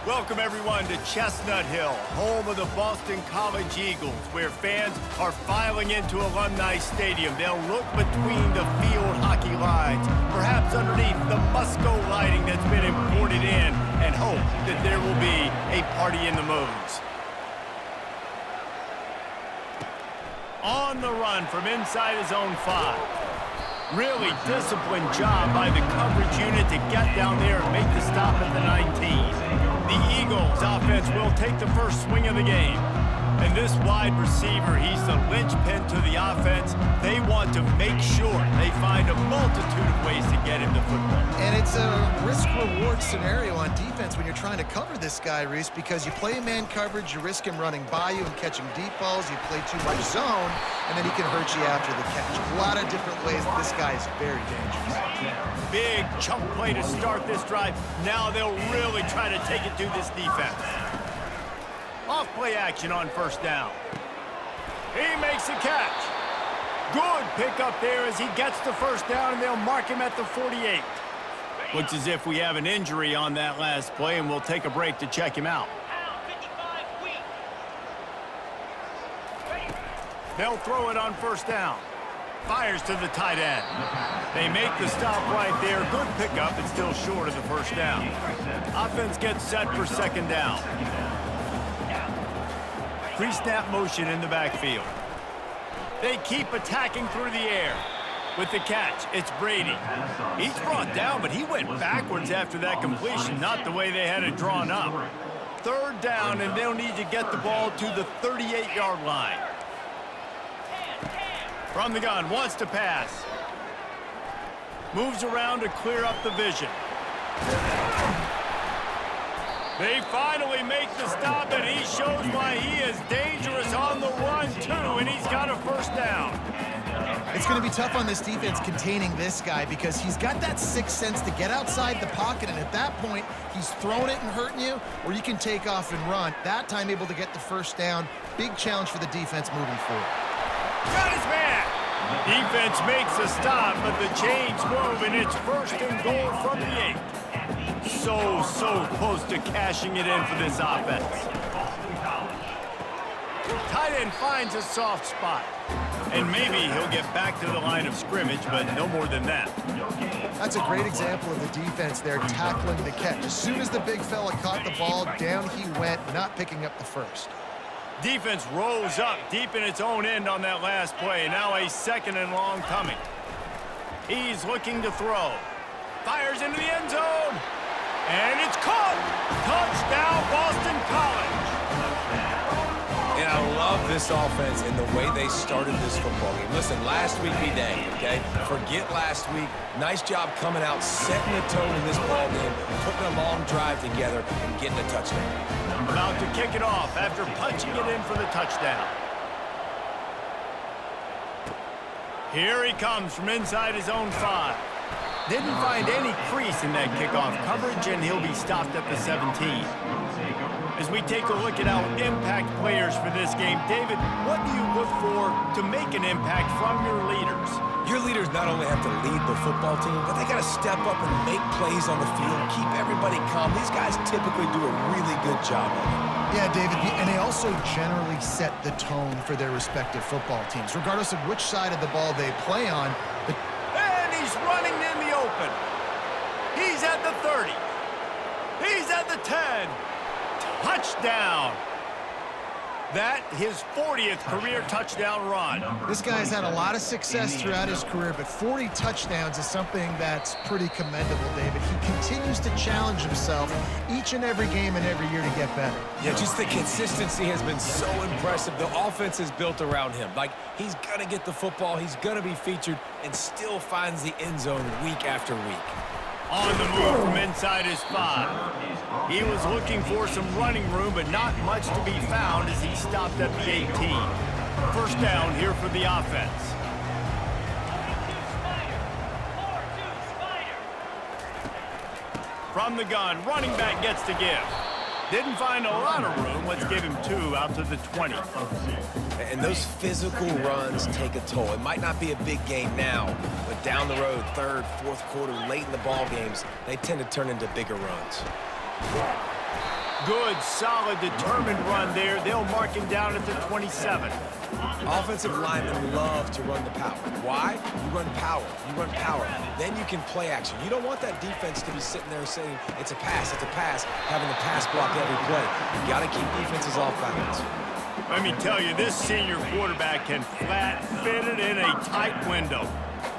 Welcome, everyone, to Chestnut Hill, home of the Boston College Eagles, where fans are filing into Alumni Stadium. They'll look between the field hockey lines, perhaps underneath the Musco lighting that's been imported in, and hope that there will be a party in the moons. On the run from inside his own 5. Really disciplined job by the coverage unit to get down there and make the stop at the 19. The Eagles offense will take the first swing of the game. And this wide receiver, he's the linchpin to the offense. They want to make sure they find a multitude of ways to get him the football. And it's a risk-reward scenario on defense when you're trying to cover this guy, Reese, because you play man coverage, you risk him running by you and catching deep balls, you play too much zone, and then he can hurt you after the catch. A lot of different ways. This guy is very dangerous. Big chunk play to start this drive. Now they'll really try to take it to this defense. Off play action on first down. He makes the catch. Good pickup there as he gets the first down, and they'll mark him at the 48. Looks as if we have an injury on that last play, and we'll take a break to check him out. They'll throw it on first down. Fires to the tight end. They make the stop right there. Good pickup, but still short of the first down. Offense gets set for second down. Pre-snap motion in the backfield. They keep attacking through the air. With the catch, it's Brady. He's brought down, but he went backwards after that completion, not the way they had it drawn up. Third down, and they'll need to get the ball to the 38-yard line. From the gun, wants to pass. Moves around to clear up the vision. They finally make the stop, and he shows why he is dangerous on the run, too, and he's got a first down. It's going to be tough on this defense containing this guy because he's got that sixth sense to get outside the pocket, and at that point, he's throwing it and hurting you, or you can take off and run. That time able to get the first down. Big challenge for the defense moving forward. Got his man. Defense makes a stop, but the chains move, and it's first and goal from the 8. So close to cashing it in for this offense. Tight end finds a soft spot. And maybe he'll get back to the line of scrimmage, but no more than that. That's a great example of the defense there tackling the catch. As soon as the big fella caught the ball, down he went, not picking up the first. Defense rose up deep in its own end on that last play. Now a second and long coming. He's looking to throw. Fires into the end zone. And it's caught. Touchdown, Boston College. And I love this offense and the way they started this football game. Listen, last week be dang, okay? Forget last week. Nice job coming out, setting the tone in this ball game, putting a long drive together, and getting a touchdown. About to kick it off after punching it in for the touchdown. Here he comes from inside his own 5. Didn't find any crease in that kickoff coverage, and he'll be stopped at the 17. As we take a look at our impact players for this game, David, what do you look for to make an impact from your leaders? Your leaders not only have to lead the football team, but they got to step up and make plays on the field, keep everybody calm. These guys typically do a really good job of it. Yeah, David, and they also generally set the tone for their respective football teams. Regardless of which side of the ball they play on, And he's running in the open. He's at the 30. He's at the 10. Touchdown. That his 40th career touchdown run. This guy's had a lot of success throughout his career, but 40 touchdowns is something that's pretty commendable, David. He continues to challenge himself each and every game and every year to get better. Yeah, just the consistency has been so impressive. The offense is built around him. Like, he's going to get the football, he's going to be featured, and still finds the end zone week after week. On the move from inside his 5. He was looking for some running room, but not much to be found as he stopped at the 18. First down here for the offense. From the gun, running back gets to give. Didn't find a lot of room. Let's give him 2 out to the 20. And those physical runs take a toll. It might not be a big game now, but down the road, third, fourth quarter, late in the ball games, they tend to turn into bigger runs. Good, solid, determined run there. They'll mark him down at the 27. Offensive linemen love to run the power. Why? You run power. You run power. Then you can play action. You don't want that defense to be sitting there saying, it's a pass, having the pass block every play. You got to keep defenses off balance. Let me tell you, this senior quarterback can flat fit it in a tight window.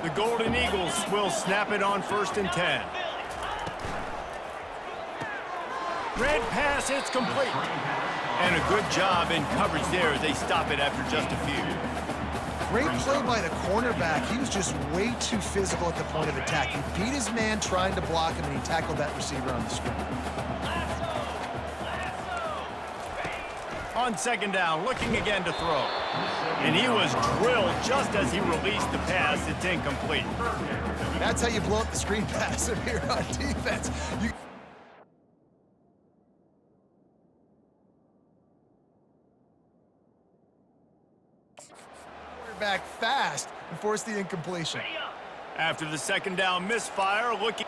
The Golden Eagles will snap it on 1st and 10. Red pass, it's complete. And a good job in coverage there as they stop it after just a few. Great play by the cornerback. He was just way too physical at the point of attack. He beat his man trying to block him, and he tackled that receiver on the screen. On 2nd down, looking again to throw. And he was drilled just as he released the pass. It's incomplete. That's how you blow up the screen pass if you're on defense. Back fast and force the incompletion. After the 2nd down misfire, looking.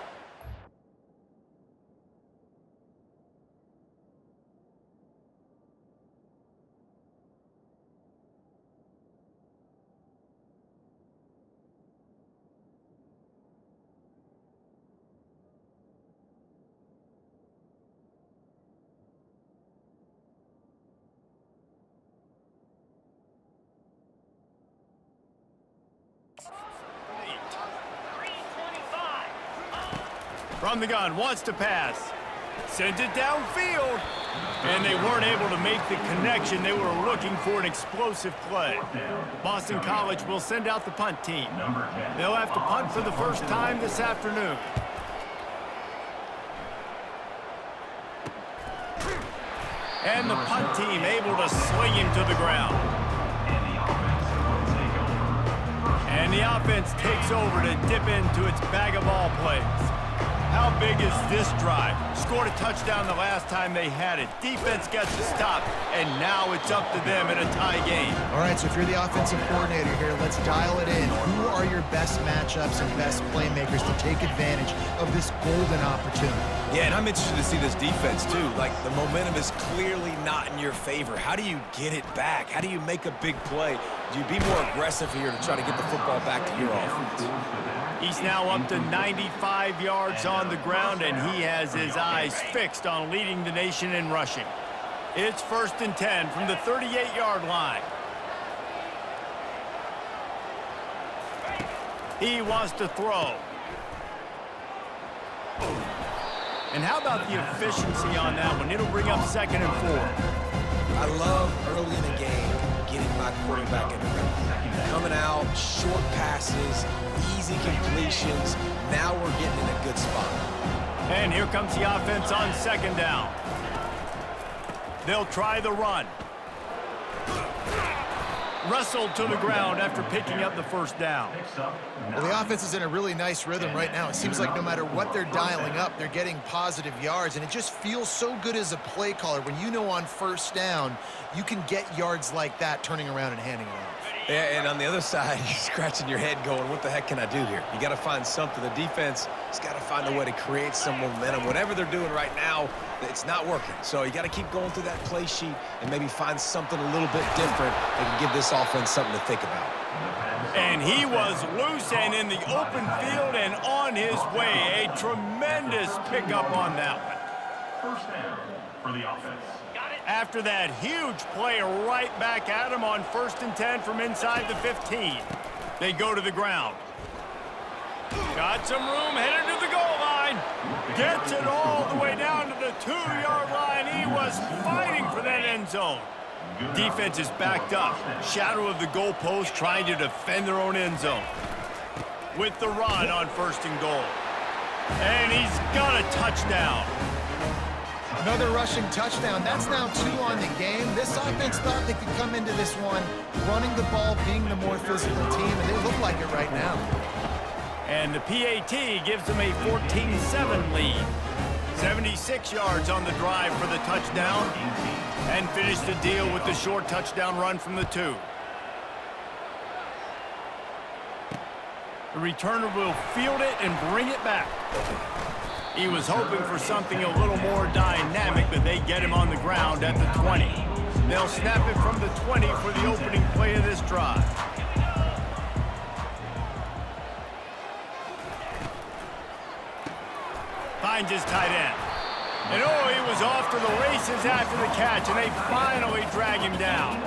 From the gun, wants to pass. Sends it downfield. And they weren't able to make the connection. They were looking for an explosive play. Boston College will send out the punt team. They'll have to punt for the first time this afternoon. And the punt team able to sling him to the ground. And the offense takes over to dip into its bag of ball plays. How big is this drive? Scored a touchdown the last time they had it. Defense gets the stop, and now it's up to them in a tie game. All right, so if you're the offensive coordinator here, let's dial it in. Who are your best matchups and best playmakers to take advantage of this golden opportunity? Yeah, and I'm interested to see this defense, too. Like, the momentum is clearly not in your favor. How do you get it back? How do you make a big play? Do you be more aggressive here to try to get the football back to your offense? He's now up to 95 yards on the ground, and he has his eyes fixed on leading the nation in rushing. It's 1st and 10 from the 38-yard line. He wants to throw. And how about the efficiency on that one? It'll bring up 2nd and 4. I love early in the game getting my quarterback in the rhythm. Coming out, short passes, easy completions. Now we're getting in a good spot. And here comes the offense on 2nd down. They'll try the run. Wrestled to the ground after picking up the 1st down. Well, the offense is in a really nice rhythm right now. It seems like no matter what they're dialing up, they're getting positive yards, and it just feels so good as a play caller when you know on 1st down you can get yards like that turning around and handing it off. Yeah, and on the other side, you're scratching your head going, what the heck can I do here? You got to find something. The defense has got to find a way to create some momentum. Whatever they're doing right now, it's not working. So you got to keep going through that play sheet and maybe find something a little bit different that can give this offense something to think about. And he was loose and in the open field and on his way. A tremendous pickup on that one. 1st down for the offense. After that huge play right back at him on 1st and 10 from inside the 15. They go to the ground. Got some room, headed to the goal line. Gets it all the way down to the 2-yard line. He was fighting for that end zone. Defense is backed up. Shadow of the goalpost trying to defend their own end zone. With the run on 1st and goal. And he's got a touchdown. Another rushing touchdown. That's now 2 on the game. This offense thought they could come into this one running the ball, being the more physical team, and they look like it right now. And the PAT gives them a 14-7 lead. 76 yards on the drive for the touchdown. And finish the deal with the short touchdown run from the 2. The returner will field it and bring it back. He was hoping for something a little more dynamic, but they get him on the ground at the 20. They'll snap it from the 20 for the opening play of this drive. Finds his tight end. And oh, he was off to the races after the catch, and they finally drag him down.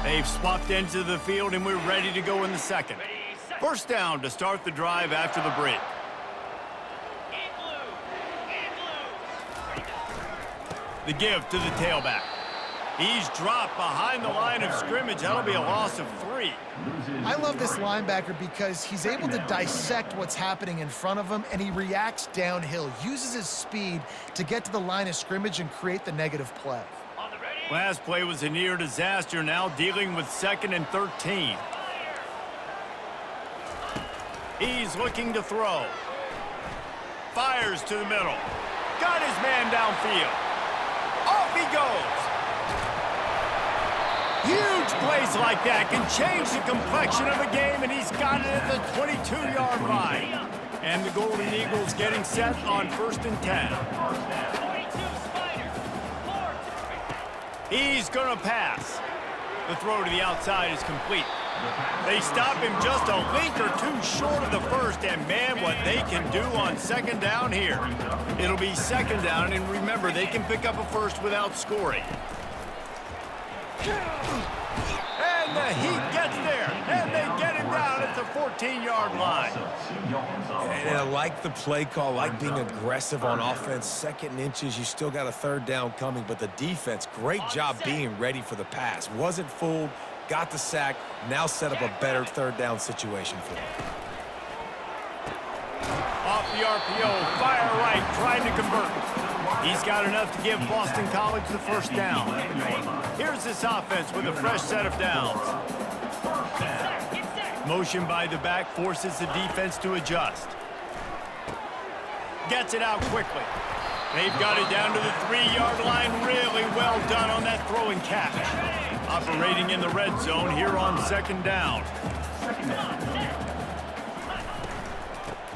They've swapped into the field, and we're ready to go in the second. First down to start the drive after the break. The give to the tailback. He's dropped behind the line of scrimmage. That'll be a loss of 3. I love this linebacker because he's able to dissect what's happening in front of him, and he reacts downhill, uses his speed to get to the line of scrimmage and create the negative play. Last play was a near disaster, now dealing with 2nd and 13. He's looking to throw. Fires to the middle. Got his man downfield. Off he goes. Huge plays like that can change the complexion of a game, and he's got it at the 22-yard line. And the Golden Eagles getting set on 1st and 10. He's going to pass. The throw to the outside is complete. They stop him just a link or two short of the first, and man, what they can do on 2nd down here. It'll be 2nd down, and remember, they can pick up a first without scoring. And the Heat gets there, and they get him down at the 14-yard line. And I like the play call, like being aggressive on offense. 2nd and inches, you still got a 3rd down coming, but the defense, great job being ready for the pass. Wasn't fooled, got the sack, now set up a better 3rd down situation for them. Off the RPO, fire right, trying to convert. He's got enough to give Boston College the first down. Here's this offense with a fresh set of downs. Motion by the back forces the defense to adjust. Gets it out quickly. They've got it down to the 3-yard line. Really well done on that throw and catch. Operating in the red zone here on 2nd down.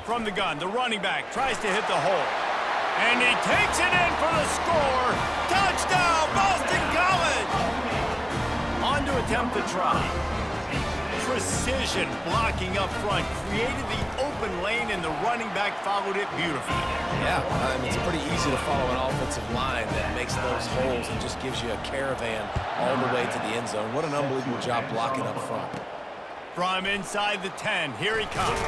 From the gun, the running back tries to hit the hole. And he takes it in for the score. Touchdown, Boston College! On to attempt the try. Precision blocking up front created the open lane, and the running back followed it beautifully. Yeah, I mean, it's pretty easy to follow an offensive line that makes those holes and just gives you a caravan all the way to the end zone. What an unbelievable job blocking up front. From inside the 10, here he comes.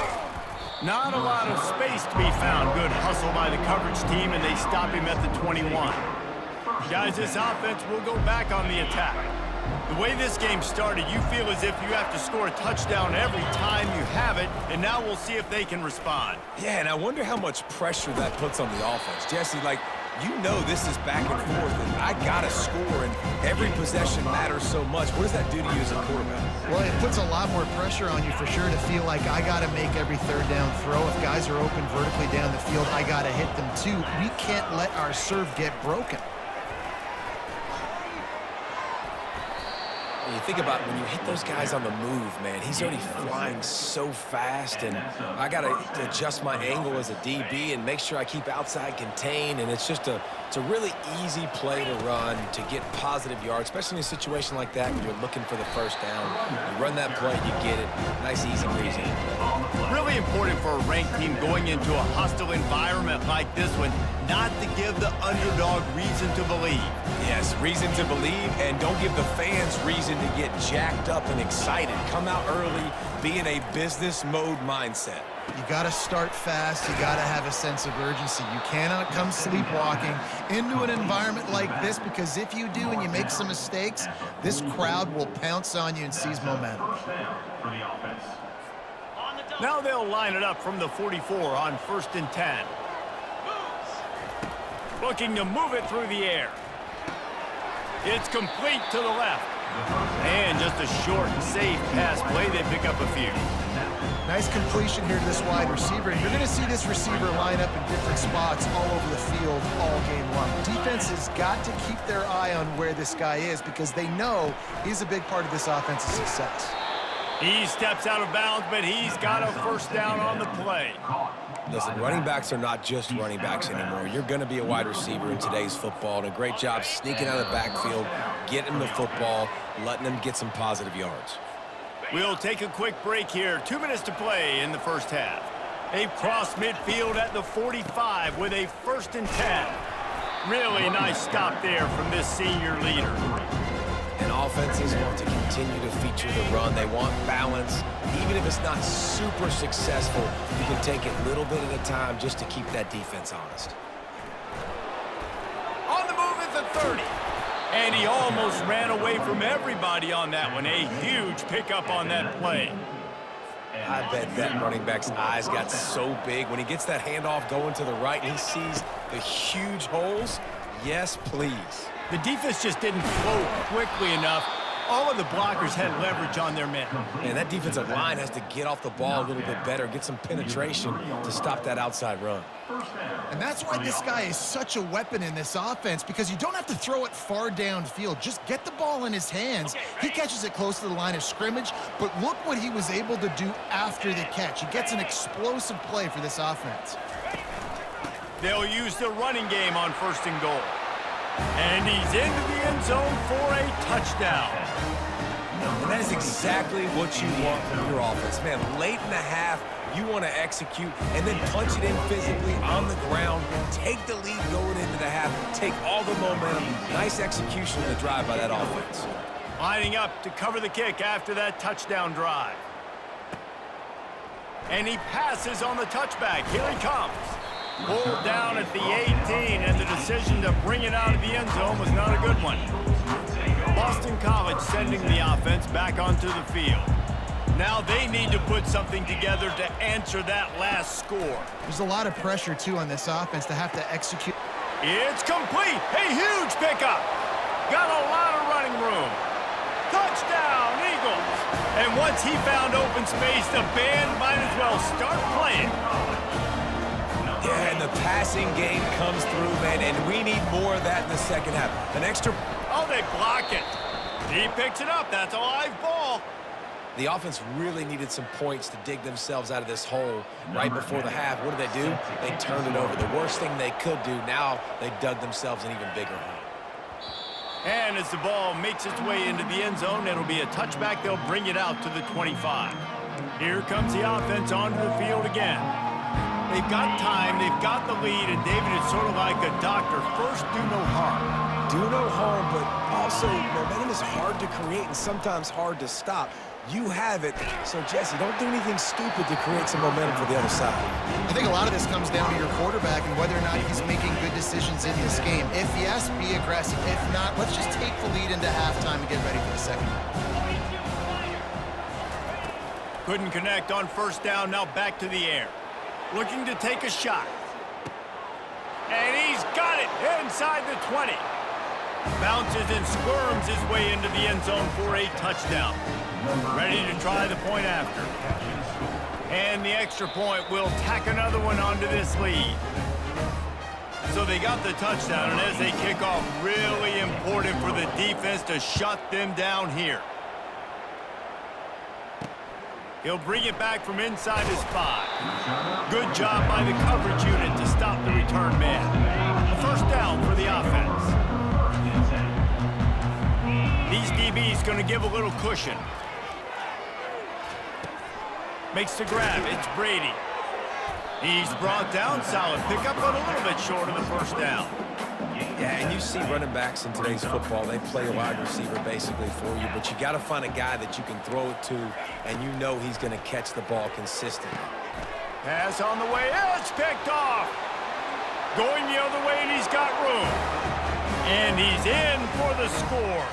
Not a lot of space to be found. Good hustle by the coverage team, and they stop him at the 21. Guys, this offense will go back on the attack. The way this game started, you feel as if you have to score a touchdown every time you have it, and now we'll see if they can respond. Yeah, and I wonder how much pressure that puts on the offense. Jesse, like, you know this is back and forth, and I got to score, and every possession matters so much. What does that do to you as a quarterback? Well, it puts a lot more pressure on you for sure to feel like I got to make every 3rd down throw. If guys are open vertically down the field, I got to hit them too. We can't let our serve get broken. You think about when you hit those guys on the move, man, he's already flying so fast, and I got to adjust my angle as a DB and make sure I keep outside contained, and it's a really easy play to run to get positive yards, especially in a situation like that when you're looking for the first down. You run that play, you get it. Nice, easy breezy. Really important for a ranked team going into a hostile environment like this one, not to give the underdog reason to believe. Yes, reason to believe, and don't give the fans reason to get jacked up and excited. Come out early, be in a business mode mindset. You got to start fast. You got to have a sense of urgency. You cannot come sleepwalking into an environment like this, because if you do and you make some mistakes, this crowd will pounce on you and seize momentum. Now they'll line it up from the 44 on 1st and 10. Looking to move it through the air. It's complete to the left. And just a short and safe pass play, they pick up a few. Nice completion here to this wide receiver. And you're going to see this receiver line up in different spots all over the field all game long. Defense has got to keep their eye on where this guy is because they know he's a big part of this offense's success. He steps out of bounds, but he's got a first down on the play. Listen, running backs are not just running backs anymore. You're going to be a wide receiver in today's football, and a great job sneaking out of the backfield, getting the football, letting them get some positive yards. We'll take a quick break here. 2 minutes to play in the first half. They've crossed midfield at the 45 with a 1st and 10. Really nice stop there from this senior leader. And offenses want to continue to feature the run. They want balance. Even if it's not super successful, you can take it little bit at a time just to keep that defense honest. On the move at the 30. And he almost ran away from everybody on that one. A huge pickup on that play. I bet that running back's eyes got so big when he gets that handoff going to the right and he sees the huge holes. Yes, please. The defense just didn't flow quickly enough. All of the blockers had leverage on their men. And that defensive line has to get off the ball a little bit better, get some penetration to stop that outside run. And that's why this guy is such a weapon in this offense, because you don't have to throw it far downfield. Just get the ball in his hands. He catches it close to the line of scrimmage, but look what he was able to do after the catch. He gets an explosive play for this offense. They'll use the running game on 1st and goal. And he's into the end zone for a touchdown. And that is exactly what you want from your offense. Man, late in the half, you want to execute and then punch it in physically on the ground, take the lead going into the half, take all the momentum. Nice execution of the drive by that offense. Lining up to cover the kick after that touchdown drive. And he passes on the touchback. Here he comes. Pulled down at the 18, and the decision to bring it out of the end zone was not a good one. Boston College sending the offense back onto the field. Now they need to put something together to answer that last score. There's a lot of pressure, too, on this offense to have to execute. It's complete. A huge pickup. Got a lot of running room. Touchdown, Eagles. And once he found open space, the band might as well start playing. Yeah, and the passing game comes through, man, and we need more of that in the second half. An extra... Oh, they block it. He picks it up. That's a live ball. The offense really needed some points to dig themselves out of this hole right before the half. What did they do? They turned it over. The worst thing they could do, now they dug themselves an even bigger hole. And as the ball makes its way into the end zone, it'll be a touchback. They'll bring it out to the 25. Here comes the offense onto the field again. They've got time, they've got the lead, and David is sort of like a doctor. First, do no harm. Do no harm, but also momentum is hard to create and sometimes hard to stop. You have it, so Jesse, don't do anything stupid to create some momentum for the other side. I think a lot of this comes down to your quarterback and whether or not he's making good decisions in this game. If yes, be aggressive. If not, let's just take the lead into halftime and get ready for the second half. Couldn't connect on 1st down, now back to the air. Looking to take a shot. And he's got it inside the 20. Bounces and squirms his way into the end zone for a touchdown. Ready to try the point after. And the extra point will tack another one onto this lead. So they got the touchdown, and as they kick off, really important for the defense to shut them down here. He'll bring it back from inside his 5. Good job by the coverage unit to stop the return man. A 1st down for the offense. These DBs going to give a little cushion. Makes the grab. It's Brady. He's brought down. Solid pickup, but a little bit short of the 1st down. Yeah, and you see running backs in today's football, they play a wide receiver basically for you, but you got to find a guy that you can throw it to, and you know he's going to catch the ball consistently. Pass on the way. It's picked off. Going the other way, and he's got room. And he's in for the score.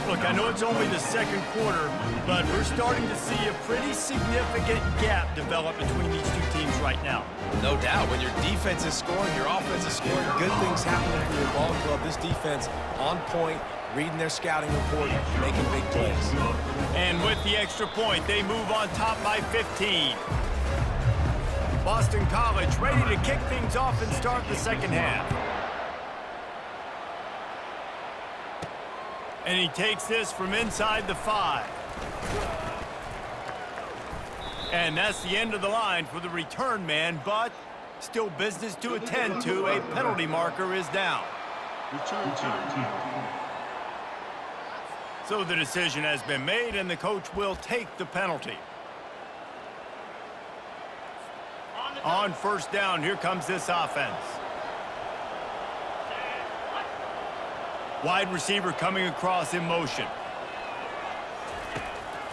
Look, I know it's only the 2nd quarter, but we're starting to see a pretty significant gap develop between these two teams right now. No doubt. When your defense is scoring, your offense is scoring, good things happening for your ball club. This defense on point, reading their scouting report, making big plays. And with the extra point, they move on top by 15. Boston College ready to kick things off and start the second half. And he takes this from inside the 5. And that's the end of the line for the return man, but still business to attend to. A penalty marker is down. So the decision has been made, and the coach will take the penalty. On first down, here comes this offense. Wide receiver coming across in motion.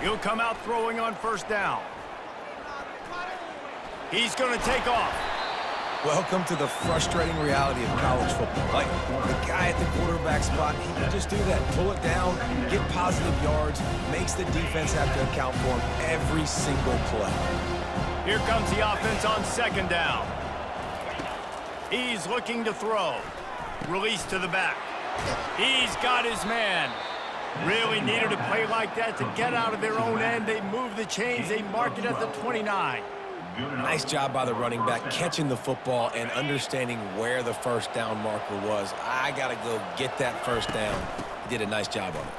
He'll come out throwing on first down. He's going to take off. Welcome to the frustrating reality of college football. Like, the guy at the quarterback spot, he can just do that. Pull it down, get positive yards, makes the defense have to account for him every single play. Here comes the offense on second down. He's looking to throw. Release to the back. He's got his man. Really needed a play like that to get out of their own end. They move the chains. They mark it at the 29. Nice job by the running back, catching the football and understanding where the first down marker was. I got to go get that first down. He did a nice job on it.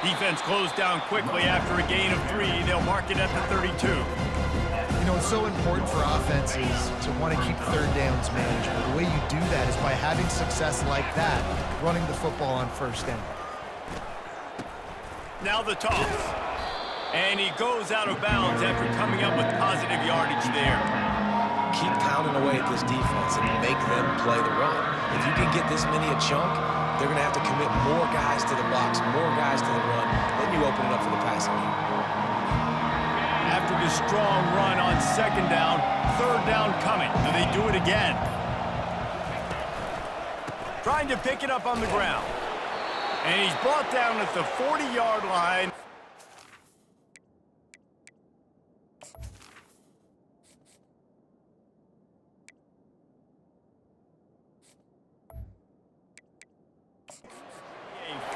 Defense closed down quickly after a gain of 3. They'll mark it at the 32. You know, it's so important for offenses to want to keep third downs manageable. The way you do that is by having success like that, running the football on first down. Now the toss. And he goes out of bounds after coming up with positive yardage there. Keep pounding away at this defense and make them play the run. If you can get this many a chunk, they're going to have to commit more guys to the box, more guys to the run. Then you open it up for the passing game. After the strong run on second down, third down coming. Do they do it again? Trying to pick it up on the ground. And he's brought down at the 40-yard line.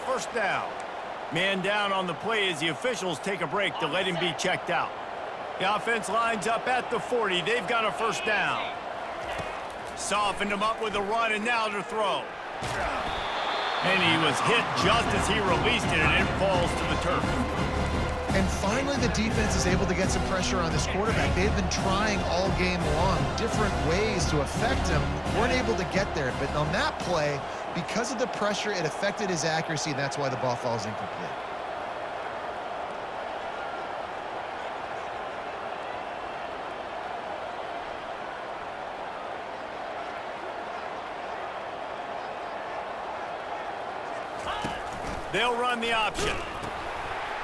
First down. Man down on the play as the officials take a break to let him be checked out. The offense lines up at the 40. They've got a first down. Softened him up with a run, and now to throw. And he was hit just as he released it, and it falls to the turf. And finally, the defense is able to get some pressure on this quarterback. They've been trying all game long different ways to affect him. Weren't able to get there. But on that play, because of the pressure, it affected his accuracy, and that's why the ball falls incomplete. They'll run the option.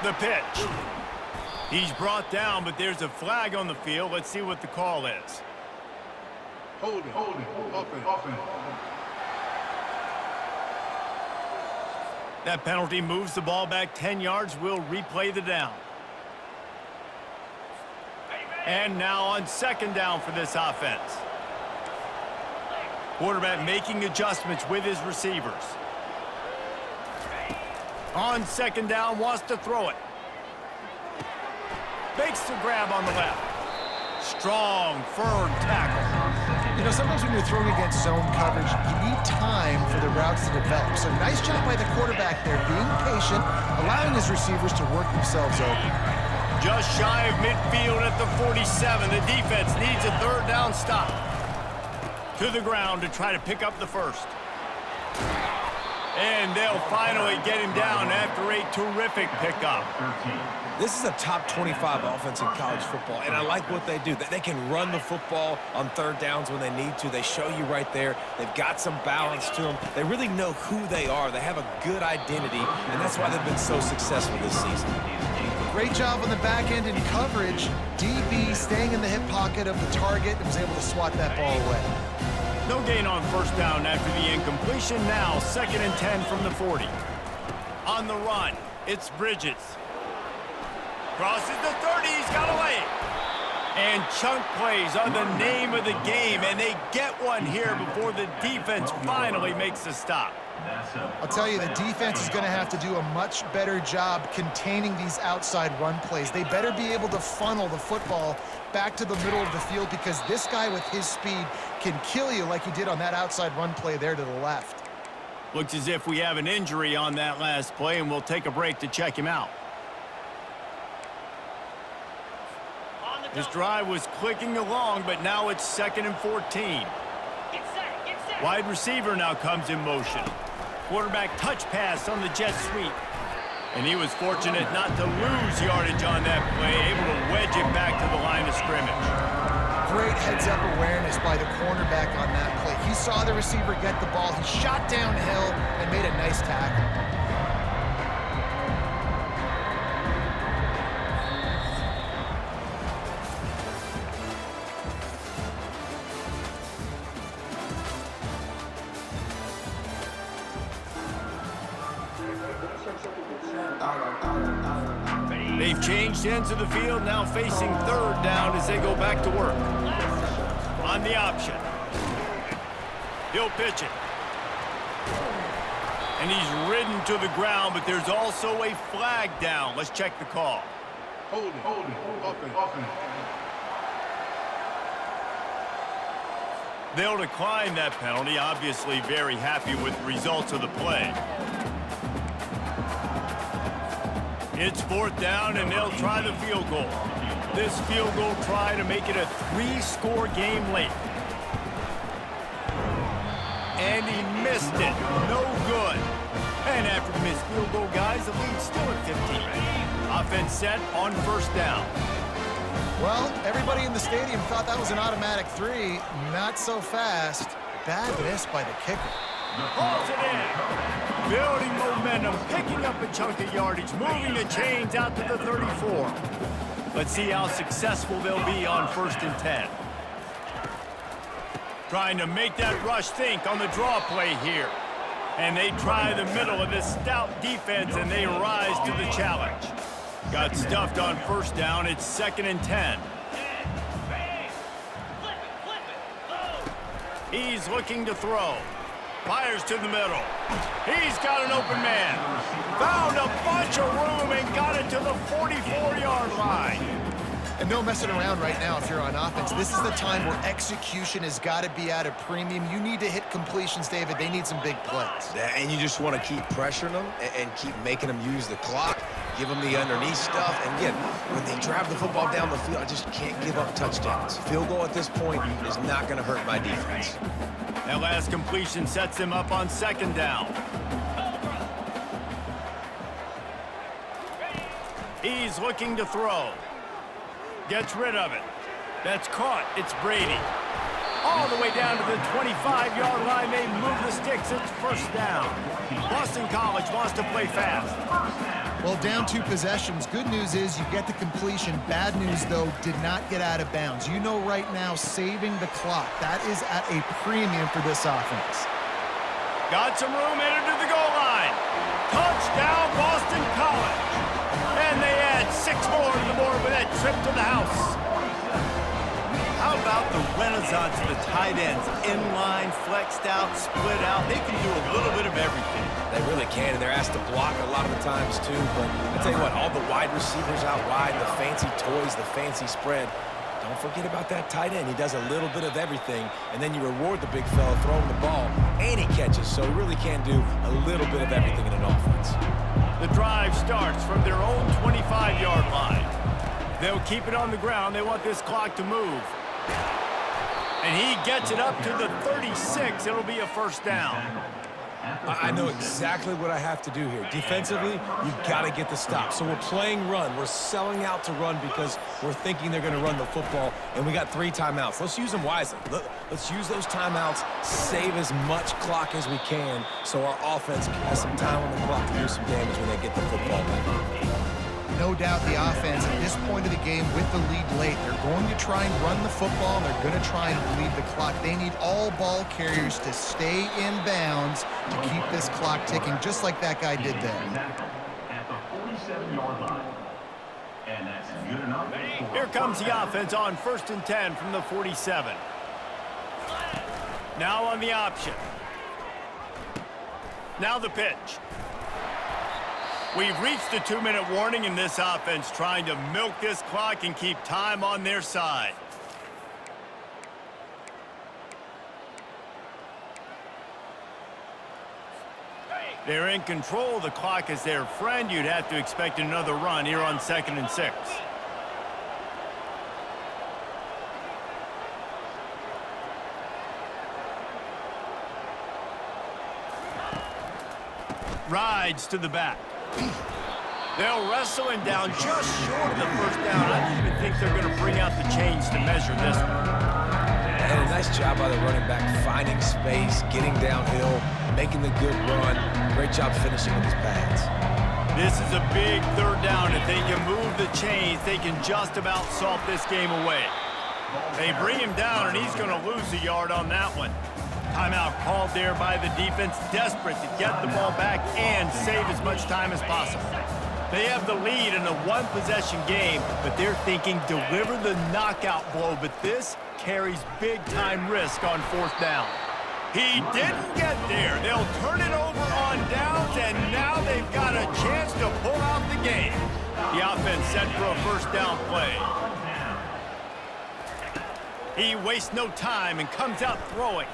The pitch. He's brought down, but there's a flag on the field. Let's see what the call is. Hold it, offense. That penalty moves the ball back 10 yards. We'll replay the down. And now on second down for this offense. Quarterback making adjustments with his receivers. On second down, wants to throw it. Makes the grab on the left. Strong, firm tackle. You know, sometimes when you're throwing against zone coverage, you need time for the routes to develop. So nice job by the quarterback there, being patient, allowing his receivers to work themselves open. Just shy of midfield at the 47. The defense needs a third down stop. To the ground to try to pick up the first. And they'll finally get him down after a terrific pickup. This is a top 25 offense in college football, and I like what they do. They can run the football on third downs when they need to. They show you right there. They've got some balance to them. They really know who they are. They have a good identity, and that's why they've been so successful this season. Great job on the back end in coverage. DB staying in the hip pocket of the target and was able to swat that ball away. No gain on first down after the incompletion. Now 2nd and 10 from the 40. On the run, it's Bridges. Crosses the 30, he's got away. And chunk plays are the name of the game, and they get one here before the defense finally makes a stop. I'll tell you, the defense is going to have to do a much better job containing these outside run plays. They better be able to funnel the football back to the middle of the field, because this guy with his speed can kill you like he did on that outside run play there to the left. Looks as if we have an injury on that last play, and we'll take a break to check him out. This drive was clicking along, but now it's 2nd and 14. Wide receiver now comes in motion. Quarterback touch pass on the jet sweep. And he was fortunate not to lose yardage on that play, able to wedge it back to the line of scrimmage. Great heads-up awareness by the cornerback on that play. He saw the receiver get the ball. He shot downhill and made a nice tackle. They've changed ends of the field, now facing 3rd down as they go back to work. On the option. He'll pitch it. And he's ridden to the ground, but there's also a flag down. Let's check the call. Hold it, offense. They'll decline that penalty, obviously very happy with the results of the play. It's 4th down, and they'll try the field goal. This field goal try to make it a 3-score game late. And he missed it. No good. And after the missed field goal, guys, the lead's still at 15. Offense set on 1st down. Well, everybody in the stadium thought that was an automatic 3. Not so fast. Bad miss by the kicker. Pulls it in. Building momentum, picking up a chunk of yardage, moving the chains out to the 34. Let's see how successful they'll be on 1st and 10. Trying to make that rush think on the draw play here. And they try the middle of this stout defense, and they rise to the challenge. Got stuffed on 1st down. It's 2nd and 10. He's looking to throw. Fires to the middle. He's got an open man. Found a bunch of room and got it to the 44-yard line. And no messing around right now if you're on offense. This is the time where execution has got to be at a premium. You need to hit completions, David. They need some big plays. Yeah, and you just want to keep pressuring them and keep making them use the clock, give them the underneath stuff. And again, when they drive the football down the field, I just can't give up touchdowns. Field goal at this point is not going to hurt my defense. That last completion sets him up on 2nd down. He's looking to throw. Gets rid of it. That's caught. It's Brady. All the way down to the 25-yard line. They move the sticks. It's 1st down. Boston College wants to play fast. Well, down 2 possessions. Good news is you get the completion. Bad news, though, did not get out of bounds. You know right now, saving the clock, that is at a premium for this offense. Got some room, headed to the goal line. Touchdown, Boston College. And they add 6 more to the board with that trip to the house. How about the renaissance of the tight ends? Inline, flexed out, split out. They can do a little bit of everything. They really can, and they're asked to block a lot of the times, too. But I tell you what, all the wide receivers out wide, the fancy toys, the fancy spread, don't forget about that tight end. He does a little bit of everything, and then you reward the big fella throwing the ball, and he catches. So he really can do a little bit of everything in an offense. The drive starts from their own 25-yard line. They'll keep it on the ground. They want this clock to move. And he gets it up to the 36. It'll be a 1st down. I know exactly what I have to do here. Defensively, you've got to get the stop. So we're playing run. We're selling out to run because we're thinking they're going to run the football, and we got 3 timeouts. Let's use them wisely. Let's use those timeouts, save as much clock as we can so our offense has some time on the clock to do some damage when they get the football back. No doubt the offense at this point of the game with the lead late, they're going to try and run the football, and they're going to try and bleed the clock. They need all ball carriers to stay in bounds to keep this clock ticking, just like that guy did there. At the 47-yard line. Here comes the offense on 1st and 10 from the 47. Now on the option. Now the pitch. We've reached the 2-minute warning in this offense, trying to milk this clock and keep time on their side. They're in control of the clock as their friend. You'd have to expect another run here on 2nd and 6. Rides to the back. They'll wrestle him down just short of the 1st down. I don't even think they're going to bring out the chains to measure this one. And a nice job by the running back, finding space, getting downhill, making the good run. Great job finishing with his pads. This is a big 3rd down. If they can move the chains, they can just about salt this game away. They bring him down, and he's going to lose a yard on that one. Timeout called there by the defense, desperate to get the ball back and save as much time as possible. They have the lead in a 1-possession game, but they're thinking deliver the knockout blow, but this carries big-time risk on 4th down. He didn't get there. They'll turn it over on downs, and now they've got a chance to pull out the game. The offense set for a 1st down play. He wastes no time and comes out throwing.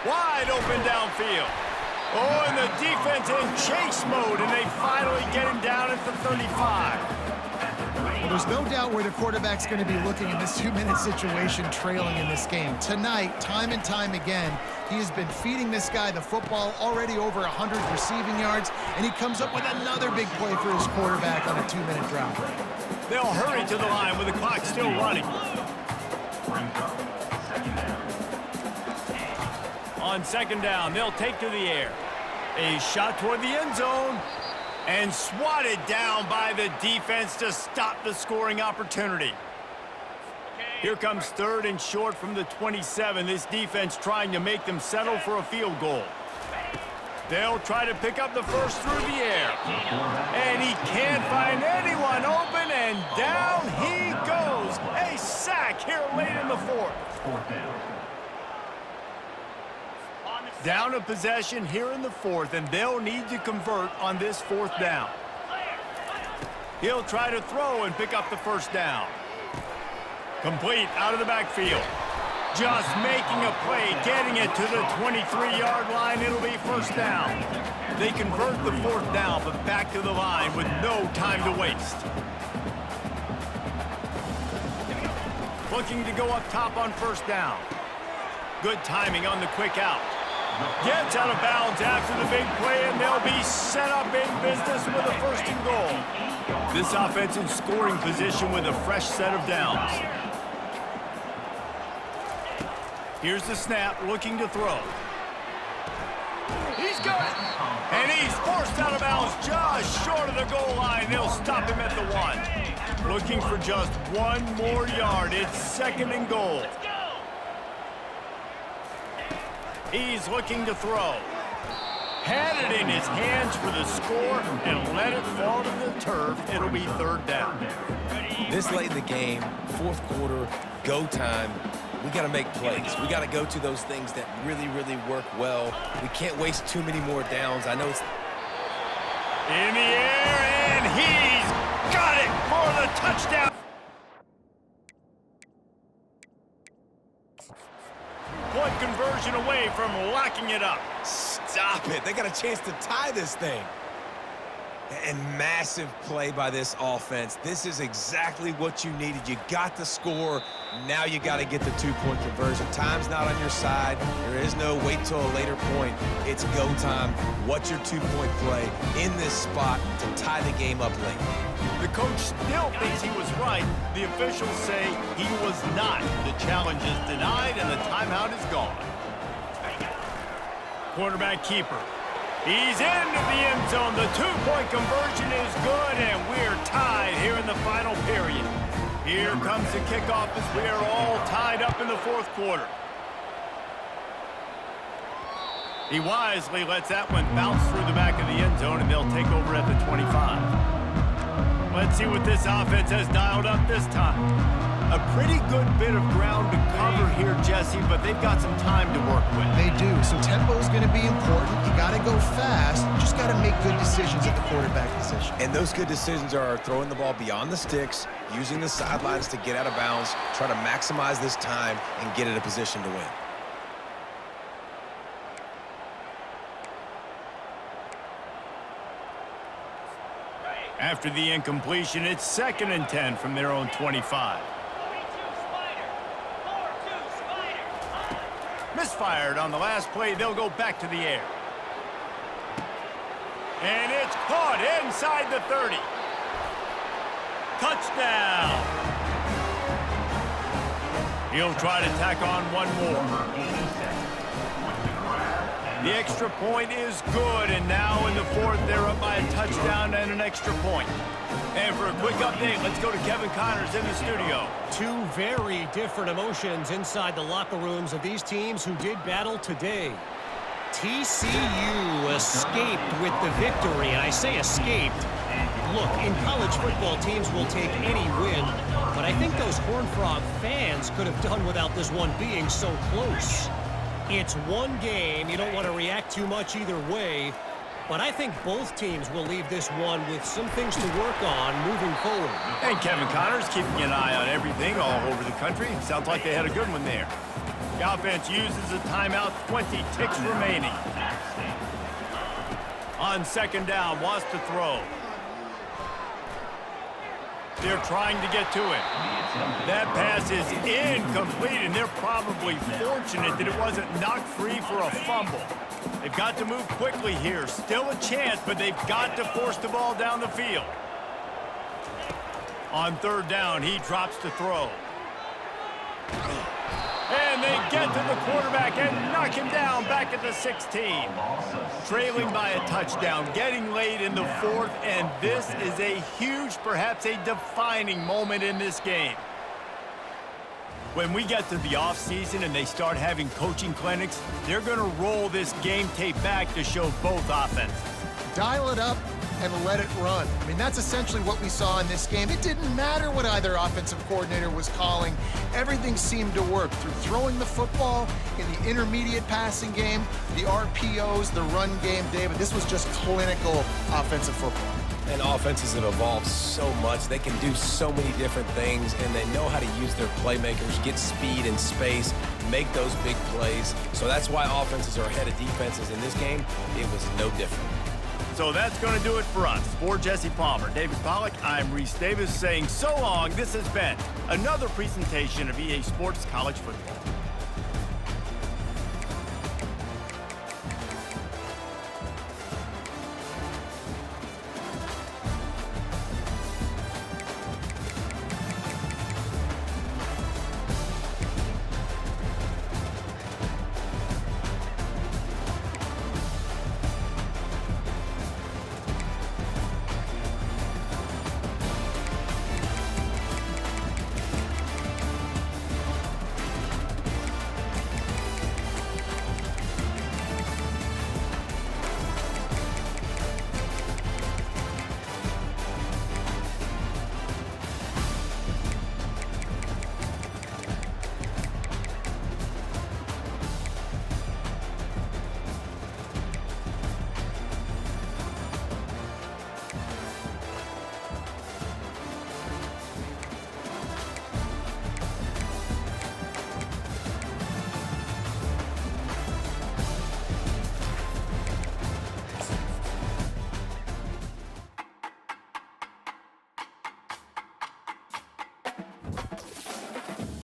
Wide open downfield. Oh, and the defense in chase mode, and they finally get him down at the 35. Well, there's no doubt where the quarterback's going to be looking in this 2-minute situation, trailing in this game. Tonight, time and time again, he has been feeding this guy the football, already over 100 receiving yards, and he comes up with another big play for his quarterback on a 2-minute drop. They'll hurry to the line with the clock still running. On 2nd down, they'll take to the air. A shot toward the end zone and swatted down by the defense to stop the scoring opportunity. Here comes 3rd and short from the 27. This defense trying to make them settle for a field goal. They'll try to pick up the 1st through the air. And he can't find anyone open, and down he goes. A sack here late in the 4th. Down a possession here in the 4th, and they'll need to convert on this 4th down. He'll try to throw and pick up the 1st down. Complete out of the backfield. Just making a play, getting it to the 23-yard line. It'll be 1st down. They convert the 4th down, but back to the line with no time to waste. Looking to go up top on 1st down. Good timing on the quick out. Gets out of bounds after the big play, and they'll be set up in business with a 1st and goal. This offense in scoring position with a fresh set of downs. Here's the snap, looking to throw. He's got it! And he's forced out of bounds just short of the goal line. They'll stop him at the 1. Looking for just 1 more yard. It's 2nd and goal. He's looking to throw. Had it in his hands for the score and let it fall to the turf. It'll be 3rd down. This late in the game, 4th quarter, go time. We got to make plays. We got to go to those things that really, really work well. We can't waste too many more downs. I know it's in the air, and he's got it for the touchdown. Point conversion away from locking it up. Stop it. They got a chance to tie this thing. And massive play by this offense. This is exactly what you needed. You got the score. Now you got to get the 2-point conversion. Time's not on your side. There is no wait till a later point. It's go time. What's your 2-point play in this spot to tie the game up late? The coach still thinks he was right. The officials say he was not. The challenge is denied, and the timeout is gone. Quarterback keeper. He's into the end zone. The 2-point conversion is good, and we're tied here in the final period. Here comes the kickoff as we are all tied up in the 4th quarter. He wisely lets that one bounce through the back of the end zone, and they'll take over at the 25. Let's see what this offense has dialed up this time. A pretty good bit of ground to cover here, Jesse, but they've got some time to work with. They do. So tempo is going to be important. You got to go fast. You just got to make good decisions at the quarterback position. And those good decisions are throwing the ball beyond the sticks, using the sidelines to get out of bounds, try to maximize this time and get in a position to win. After the incompletion, it's 2nd and 10 from their own 25. Misfired on the last play. They'll go back to the air. And it's caught inside the 30. Touchdown. He'll try to tack on one more. The extra point is good, and now in the 4th, they're up by a touchdown and an extra point. And for a quick update, let's go to Kevin Connors in the studio. Two very different emotions inside the locker rooms of these teams who did battle today. TCU escaped with the victory, and I say escaped. Look, in college football, teams will take any win, but I think those Horned Frog fans could have done without this one being so close. It's one game. You don't want to react too much either way, but I think both teams will leave this one with some things to work on moving forward. And Kevin Connors keeping an eye on everything all over the country. Sounds like they had a good one there. The offense uses a timeout, 20 ticks remaining. On 2nd down, wants to throw. They're trying to get to it. That pass is incomplete, and they're probably fortunate that it wasn't knocked free for a fumble. They've got to move quickly here. Still a chance, but they've got to force the ball down the field. On 3rd down, he drops to throw. And they get to the quarterback and knock him down back at the 16. Trailing by a touchdown, getting late in the 4th, and this is a huge, perhaps a defining moment in this game. When we get to the offseason and they start having coaching clinics, they're going to roll this game tape back to show both offenses. Dial it up and let it run. I mean, that's essentially what we saw in this game. It didn't matter what either offensive coordinator was calling. Everything seemed to work through throwing the football, in the intermediate passing game, the RPOs, the run game, David. This was just clinical offensive football. And offenses have evolved so much. They can do so many different things, and they know how to use their playmakers, get speed and space, make those big plays. So that's why offenses are ahead of defenses in this game. It was no different. So that's going to do it for us. For Jesse Palmer, David Pollack, I'm Reese Davis saying so long. This has been another presentation of EA Sports College Football.